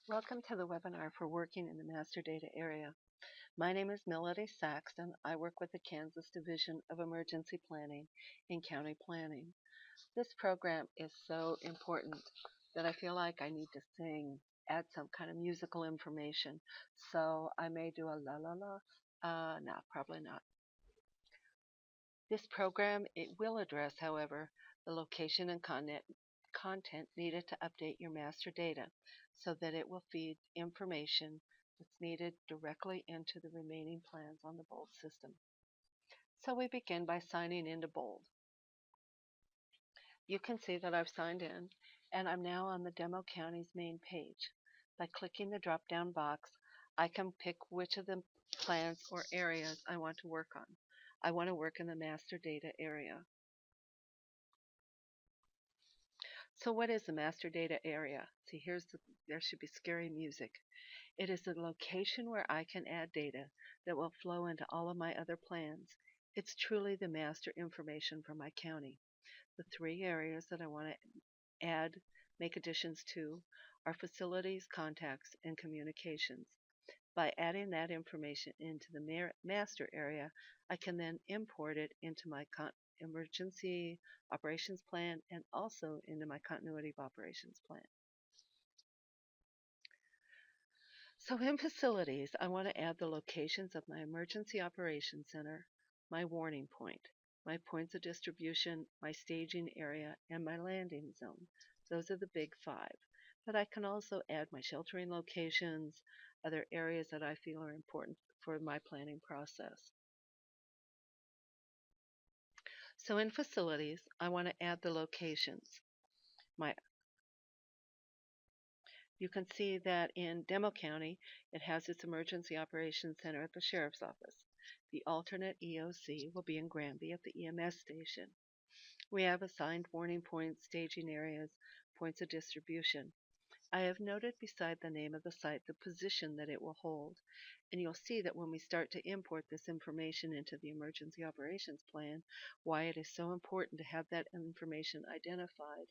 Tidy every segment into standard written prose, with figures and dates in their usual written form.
Welcome to the webinar for working in the master data area. My name is Melody Saxton. I work with the Kansas Division of Emergency Planning in County Planning. This program is so important that I feel like I need to add some kind of musical information. So I may do a la la la. No, probably not. This program, it will address, however, the location and content needed to update your master data so that it will feed information that's needed directly into the remaining plans on the BOLD system. So we begin by signing into BOLD. You can see that I've signed in and I'm now on the Demo County's main page. By clicking the drop-down box, I can pick which of the plans or areas I want to work on. I want to work in the master data area. So what is the master data area? See, there should be scary music. It is the location where I can add data that will flow into all of my other plans. It's truly the master information for my county. The three areas that I want to make additions to, are facilities, contacts, and communications. By adding that information into the master area, I can then import it into my emergency operations plan and also into my continuity of operations plan. So in facilities, I want to add the locations of my emergency operations center, my warning point, my points of distribution, my staging area, and my landing zone. Those are the big five. But I can also add my sheltering locations, other areas that I feel are important for my planning process. So in facilities, I want to add the locations. You can see that in Demo County, it has its Emergency Operations Center at the Sheriff's Office. The alternate EOC will be in Granby at the EMS station. We have assigned warning points, staging areas, points of distribution. I have noted beside the name of the site the position that it will hold, and you'll see that when we start to import this information into the Emergency Operations Plan, why it is so important to have that information identified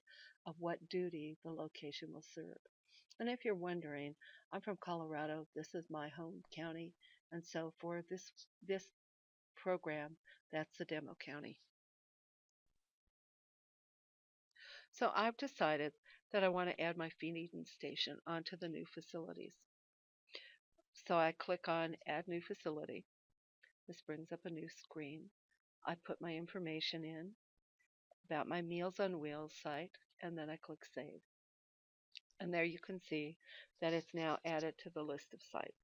of what duty the location will serve. And if you're wondering, I'm from Colorado. This is my home county, and so for this program, that's the Demo County. So I've decided that I want to add my feeding station onto the new facilities. So I click on Add New Facility. This brings up a new screen. I put my information in about my Meals on Wheels site, and then I click Save. And there you can see that it's now added to the list of sites.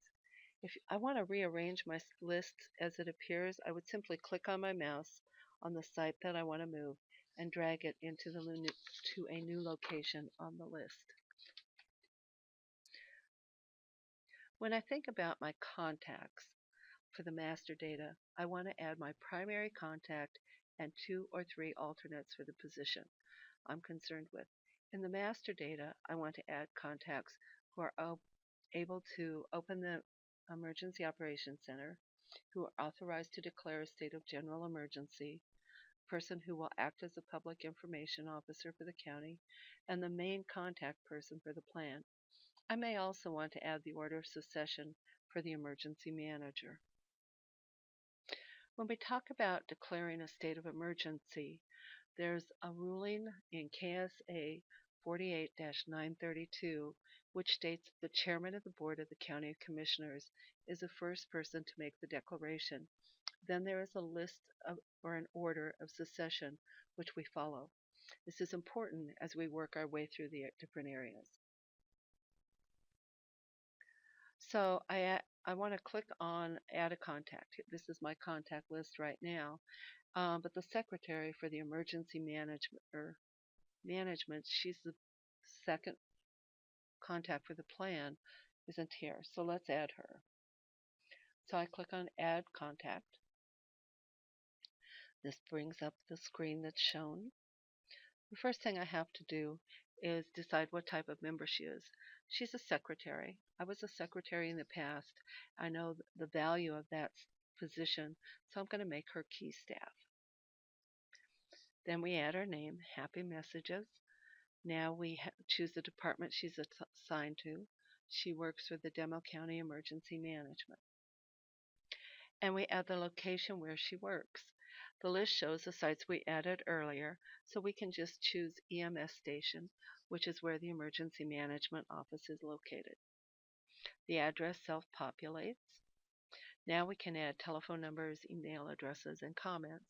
If I want to rearrange my list as it appears, I would simply click on my mouse on the site that I want to move and drag it into to a new location on the list. When I think about my contacts for the master data, I want to add my primary contact and 2 or 3 alternates for the position I'm concerned with. In the master data, I want to add contacts who are able to open the Emergency Operations Center, who are authorized to declare a state of general emergency, a person who will act as a public information officer for the county, and the main contact person for the plan. I may also want to add the order of succession for the emergency manager. When we talk about declaring a state of emergency, there's a ruling in KSA 48-932 which states that the chairman of the board of the County Commissioners is the first person to make the declaration. Then there is a list or an order of succession which we follow. This is important as we work our way through the different areas. So I want to click on Add a Contact. This is my contact list right now. But the secretary for the emergency management, she's the second contact for the plan, isn't here. So let's add her. So I click on Add Contact. This brings up the screen that's shown. The first thing I have to do is decide what type of member she is. She's a secretary. I was a secretary in the past. I know the value of that position, so I'm going to make her key staff. Then we add her name, Happy Messages. Now we choose the department she's assigned to. She works for the Demo County Emergency Management. And we add the location where she works. The list shows the sites we added earlier, so we can just choose EMS station, which is where the Emergency Management Office is located. The address self-populates. Now we can add telephone numbers, email addresses, and comments,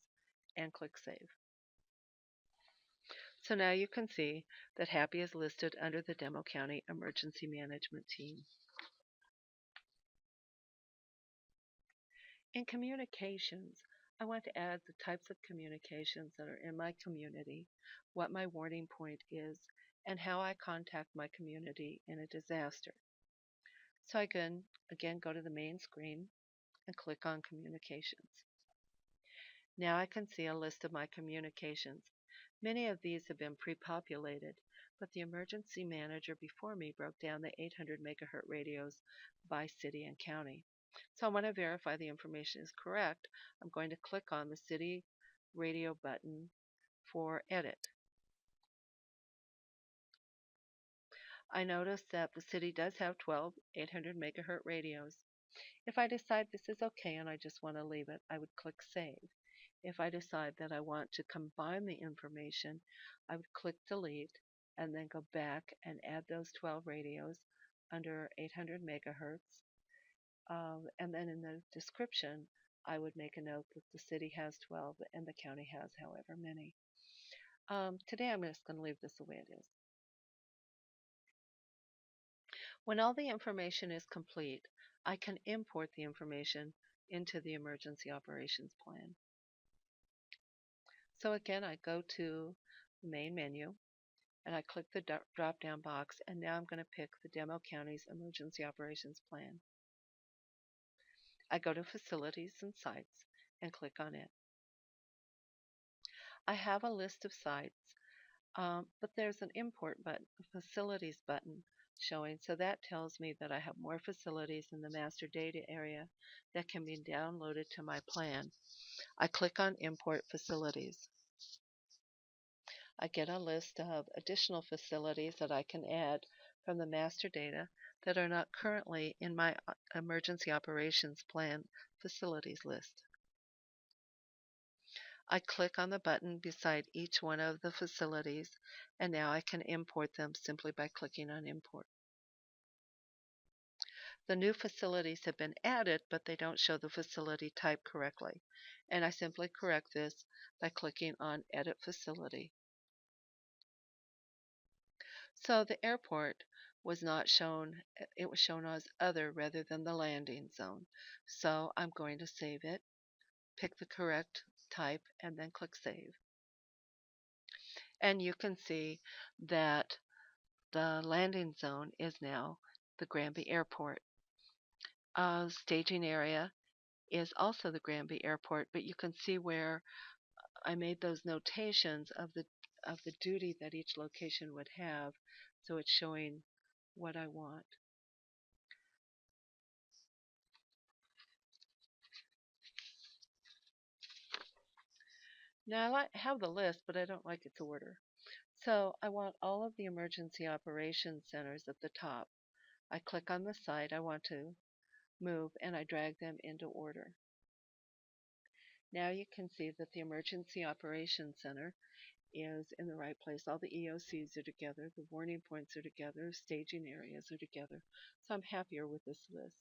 and click Save. So now you can see that Happy is listed under the Demo County Emergency Management Team. In communications, I want to add the types of communications that are in my community, what my warning point is, and how I contact my community in a disaster. So I can again go to the main screen and click on Communications. Now I can see a list of my communications. Many of these have been pre-populated, but the emergency manager before me broke down the 800 megahertz radios by city and county. So I want to verify the information is correct. I'm going to click on the city radio button for edit. I notice that the city does have 12 800 megahertz radios. If I decide this is okay and I just want to leave it, I would click Save. If I decide that I want to combine the information, I would click Delete and then go back and add those 12 radios under 800 megahertz. And then in the description, I would make a note that the city has 12 and the county has however many. Today I'm just going to leave this the way it is. When all the information is complete, I can import the information into the Emergency Operations Plan. So again, I go to the main menu and I click the drop-down box, and now I'm going to pick the Demo County's Emergency Operations Plan. I go to Facilities and Sites and click on it. I have a list of sites, but there's an Import button, a Facilities button showing, so that tells me that I have more facilities in the master data area that can be downloaded to my plan. I click on Import Facilities. I get a list of additional facilities that I can add from the master data that are not currently in my Emergency Operations Plan facilities list. I click on the button beside each one of the facilities, and now I can import them simply by clicking on Import. The new facilities have been added, but they don't show the facility type correctly, and I simply correct this by clicking on Edit Facility. So the airport was not shown, it was shown as Other rather than the landing zone. So I'm going to save it, pick the correct type, and then click Save. And you can see that the landing zone is now the Granby Airport. Staging area is also the Granby Airport, but you can see where I made those notations of the duty that each location would have, so it's showing what I want. Now I have the list, but I don't like its order. So I want all of the emergency operations centers at the top. I click on the site I want to move and I drag them into order. Now you can see that the Emergency Operations Center is in the right place. All the EOCs are together, the warning points are together, staging areas are together. So I'm happier with this list.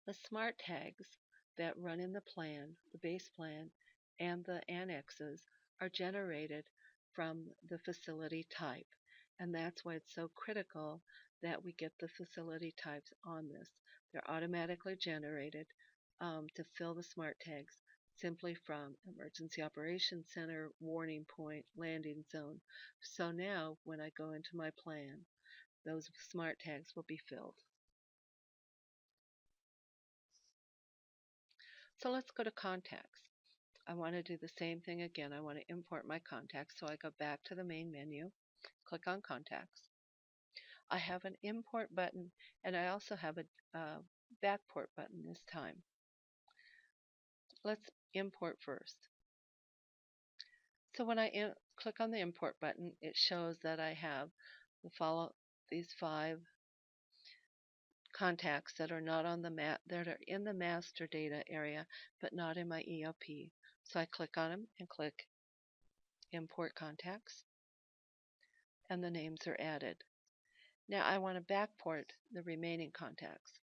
The smart tags that run in the plan, the base plan, and the annexes are generated from the facility type. And that's why it's so critical that we get the facility types on this. They're automatically generated to fill the smart tags simply from Emergency Operations Center, warning point, landing zone. So now when I go into my plan, those smart tags will be filled. So let's go to contacts. I want to do the same thing again. I want to import my contacts, so I go back to the main menu, click on contacts. I have an import button, and I also have a backport button this time. Let's import first. So when I click on the import button, it shows that I have follow these 5 contacts that are not on the that are in the master data area but not in my EOP. So I click on them and click import contacts, and the names are added. Now I want to backport the remaining contacts.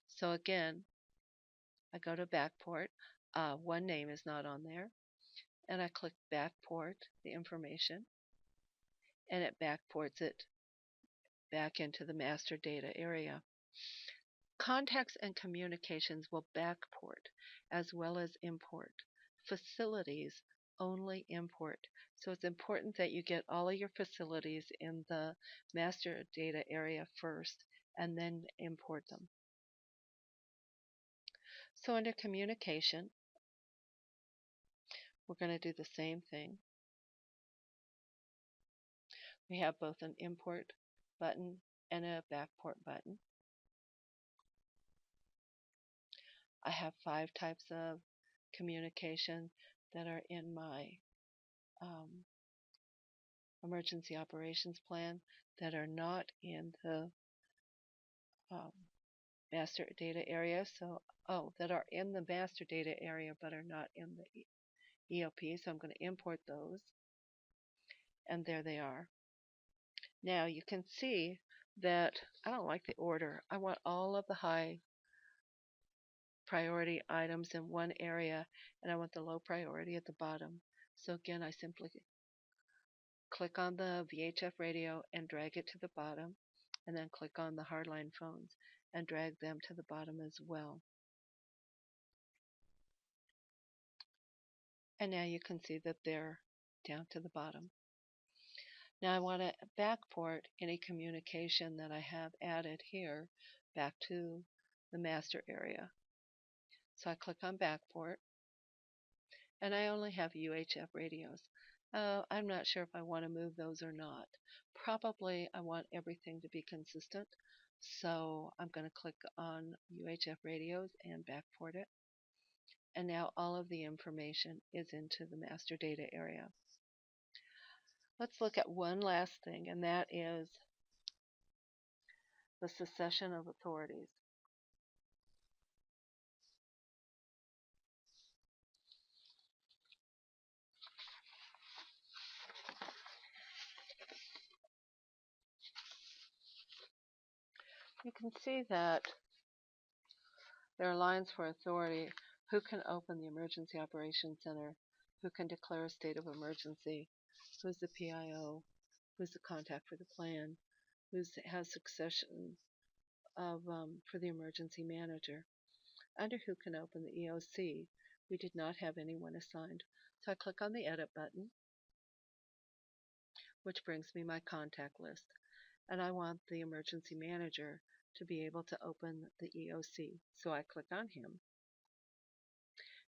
So again, I go to backport. One name is not on there, and I click backport the information, and it backports it back into the master data area. Contacts and communications will backport as well as import. Facilities only import. So it's important that you get all of your facilities in the master data area first and then import them. So under communication, we're going to do the same thing. We have both an import button and a backport button. I have 5 types of communication that are in my emergency operations plan that are not in the master data area. So, that are in the master data area but are not in the EOP. So I'm going to import those, and there they are. Now you can see that I don't like the order. I want all of the high priority items in one area, and I want the low priority at the bottom. So again, I simply click on the VHF radio and drag it to the bottom, and then click on the hardline phones and drag them to the bottom as well. And now you can see that they're down to the bottom. Now I want to backport any communication that I have added here back to the master area. So I click on backport, and I only have UHF radios. I'm not sure if I want to move those or not. Probably I want everything to be consistent, so I'm going to click on UHF radios and backport it. And now all of the information is into the master data area. Let's look at one last thing, and that is the succession of authorities. You can see that there are lines for authority: who can open the Emergency Operations Center, who can declare a state of emergency, who's the PIO, who's the contact for the plan, who has succession of for the emergency manager. Under who can open the EOC, we did not have anyone assigned. So I click on the edit button, which brings me my contact list. And I want the emergency manager to be able to open the EOC. So I click on him,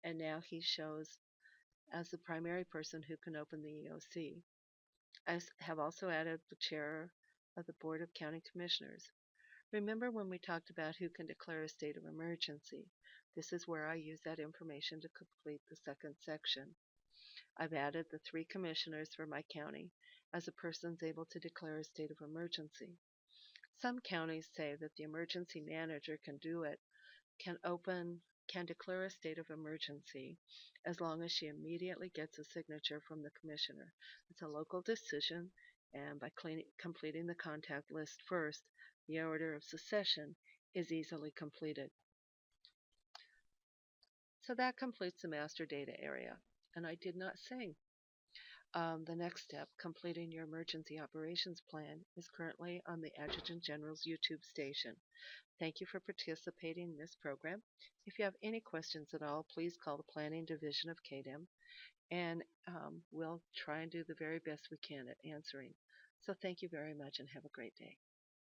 and now he shows as the primary person who can open the EOC. I have also added the chair of the Board of County Commissioners. Remember when we talked about who can declare a state of emergency? This is where I use that information to complete the second section. I've added the 3 commissioners for my county as a person's able to declare a state of emergency. Some counties say that the emergency manager can do it, can declare a state of emergency as long as she immediately gets a signature from the commissioner. It's a local decision, and by completing the contact list first, the order of succession is easily completed. So that completes the master data area. And I did not sing. The next step, completing your emergency operations plan, is currently on the Adjutant General's YouTube station. Thank you for participating in this program. If you have any questions at all, please call the Planning Division of KDEM, and we'll try and do the very best we can at answering. So thank you very much, and have a great day.